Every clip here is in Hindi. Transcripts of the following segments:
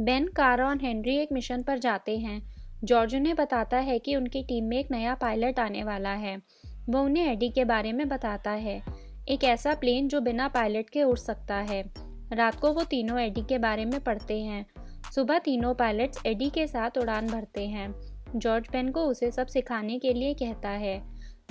बेन, कारा और हेनरी एक मिशन पर जाते हैं। जॉर्ज उन्हें बताता है कि उनकी टीम में एक नया पायलट आने वाला है। वो उन्हें एडी के बारे में बताता है, एक ऐसा प्लेन जो बिना पायलट के उड़ सकता है। रात को वो तीनों एडी के बारे में पढ़ते हैं। सुबह तीनों पायलट्स एडी के साथ उड़ान भरते हैं। जॉर्ज बेन को उसे सब सिखाने के लिए कहता है।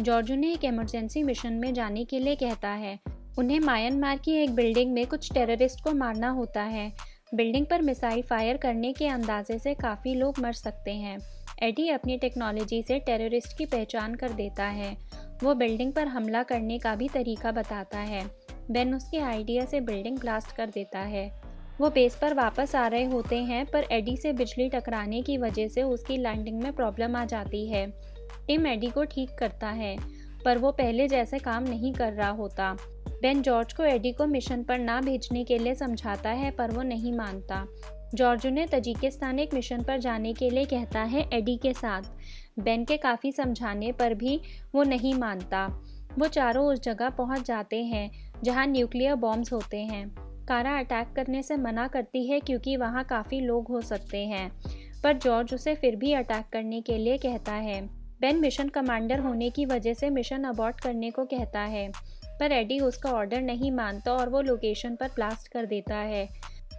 जॉर्ज उन्हें एक इमरजेंसी मिशन में जाने के लिए कहता है। उन्हें म्यांमार की एक बिल्डिंग में कुछ टेररिस्ट को मारना होता है। बिल्डिंग पर मिसाइल फायर करने के अंदाजे से काफ़ी लोग मर सकते हैं। एडी अपनी टेक्नोलॉजी से टेररिस्ट की पहचान कर देता है। वो बिल्डिंग पर हमला करने का भी तरीका बताता है। बेन उसके आइडिया से बिल्डिंग ब्लास्ट कर देता है। वो बेस पर वापस आ रहे होते हैं, पर एडी से बिजली टकराने की वजह से उसकी लैंडिंग में प्रॉब्लम आ जाती है। टिम एडी को ठीक करता है, पर वो पहले जैसे काम नहीं कर रहा होता। बेन जॉर्ज को एडी को मिशन पर ना भेजने के लिए समझाता है, पर वो नहीं मानता। जॉर्ज उन्हें तजिकिस्तान एक मिशन पर जाने के लिए कहता है एडी के साथ। बेन के काफ़ी समझाने पर भी वो नहीं मानता। वो चारों उस जगह पहुंच जाते हैं जहां न्यूक्लियर बॉम्ब्स होते हैं। कारा अटैक करने से मना करती है क्योंकि वहां काफ़ी लोग हो सकते हैं, पर जॉर्ज उसे फिर भी अटैक करने के लिए कहता है। बेन मिशन कमांडर होने की वजह से मिशन अबॉर्ट करने को कहता है, पर एडी उसका ऑर्डर नहीं मानता और वो लोकेशन पर ब्लास्ट कर देता है,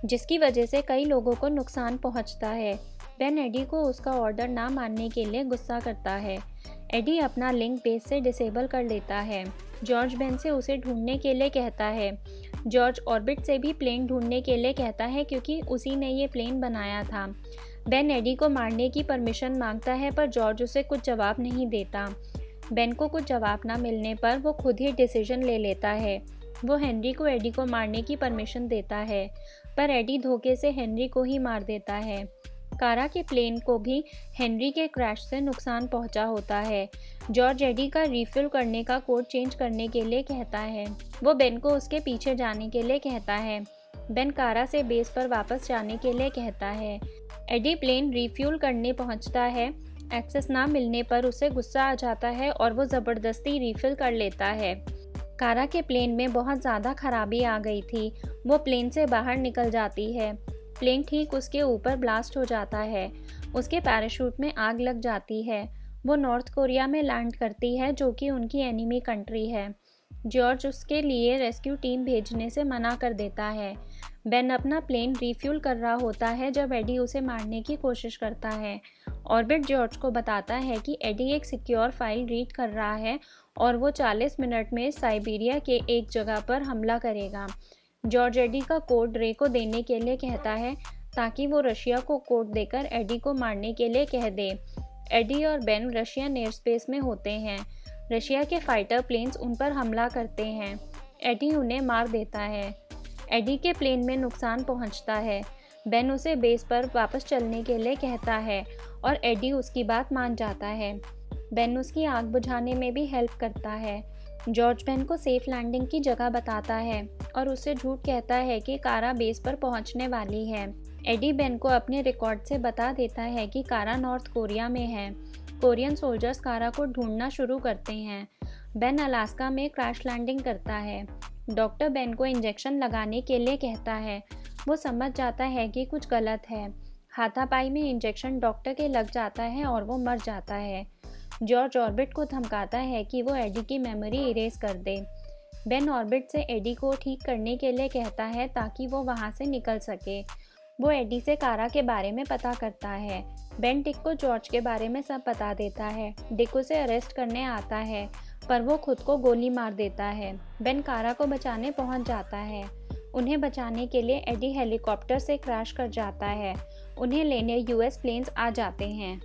जिसकी वजह से कई लोगों को नुकसान पहुंचता है। बेन एडी को उसका ऑर्डर ना मानने के लिए गुस्सा करता है। एडी अपना लिंक बेस से डिसेबल कर लेता है। जॉर्ज बेन से उसे ढूंढने के लिए कहता है। जॉर्ज ऑर्बिट से भी प्लेन ढूंढने के लिए कहता है क्योंकि उसी ने ये प्लेन बनाया था। बेन एडी को मारने की परमिशन मांगता है, पर जॉर्ज उसे कुछ जवाब नहीं देता। बेन को कुछ जवाब ना मिलने पर वो खुद ही डिसीजन ले लेता है। वो हेनरी को एडी को मारने की परमिशन देता है, पर एडी धोखे से हेनरी को ही मार देता है। कारा के प्लेन को भी हेनरी के क्रैश से नुकसान पहुंचा होता है। जॉर्ज एडी का रिफिल करने का कोड चेंज करने के लिए कहता है। वो बेन को उसके पीछे जाने के लिए कहता है। बेन कारा से बेस पर वापस जाने के लिए कहता है। एडी प्लेन रिफ्यूल करने पहुंचता है। एक्सेस ना मिलने पर उसे गुस्सा आ जाता है और वो ज़बरदस्ती रिफिल कर लेता है। कारा के प्लेन में बहुत ज़्यादा खराबी आ गई थी। वो प्लेन से बाहर निकल जाती है। प्लेन ठीक उसके ऊपर ब्लास्ट हो जाता है। उसके पैराशूट में आग लग जाती है। वो नॉर्थ कोरिया में लैंड करती है, जो कि उनकी एनिमी कंट्री है। जॉर्ज उसके लिए रेस्क्यू टीम भेजने से मना कर देता है। बेन अपना प्लेन रिफ्यूल कर रहा होता है जब एडी उसे मारने की कोशिश करता है। ऑर्बिट जॉर्ज को बताता है कि एडी एक सिक्योर फाइल रीड कर रहा है और वो 40 मिनट में साइबेरिया के एक जगह पर हमला करेगा। जॉर्ज एडी का कोड रे को देने के लिए कहता है ताकि वो रशिया को कोड देकर एडी को मारने के लिए कह दे। एडी और बेन रशियन एयर स्पेस में होते हैं। रशिया के फाइटर प्लेन्स उन पर हमला करते हैं। एडी उन्हें मार देता है। एडी के प्लेन में नुकसान पहुंचता है। बेन उसे बेस पर वापस चलने के लिए कहता है और एडी उसकी बात मान जाता है। बेन उसकी आग बुझाने में भी हेल्प करता है। जॉर्ज बेन को सेफ लैंडिंग की जगह बताता है और उससे झूठ कहता है कि कारा बेस पर पहुंचने वाली है। एडी बेन को अपने रिकॉर्ड से बता देता है कि कारा नॉर्थ कोरिया में है। कोरियन सोल्जर्स कारा को ढूंढना शुरू करते हैं। बेन अलास्का में क्रैश लैंडिंग करता है। डॉक्टर बेन को इंजेक्शन लगाने के लिए कहता है। वो समझ जाता है कि कुछ गलत है। हाथापाई में इंजेक्शन डॉक्टर के लग जाता है और वो मर जाता है। जॉर्ज ऑर्बिट को धमकाता है कि वो एडी की मेमोरी इरेज कर दे। बेन ऑर्बिट से एडी को ठीक करने के लिए कहता है ताकि वो वहाँ से निकल सके। वो एडी से कारा के बारे में पता करता है। बेन डिक को जॉर्ज के बारे में सब बता देता है। डिक उसे अरेस्ट करने आता है, पर वो खुद को गोली मार देता है। बेन कारा को बचाने पहुंच जाता है। उन्हें बचाने के लिए एडी हेलीकॉप्टर से क्रैश कर जाता है। उन्हें लेने यूएस प्लेन्स आ जाते हैं।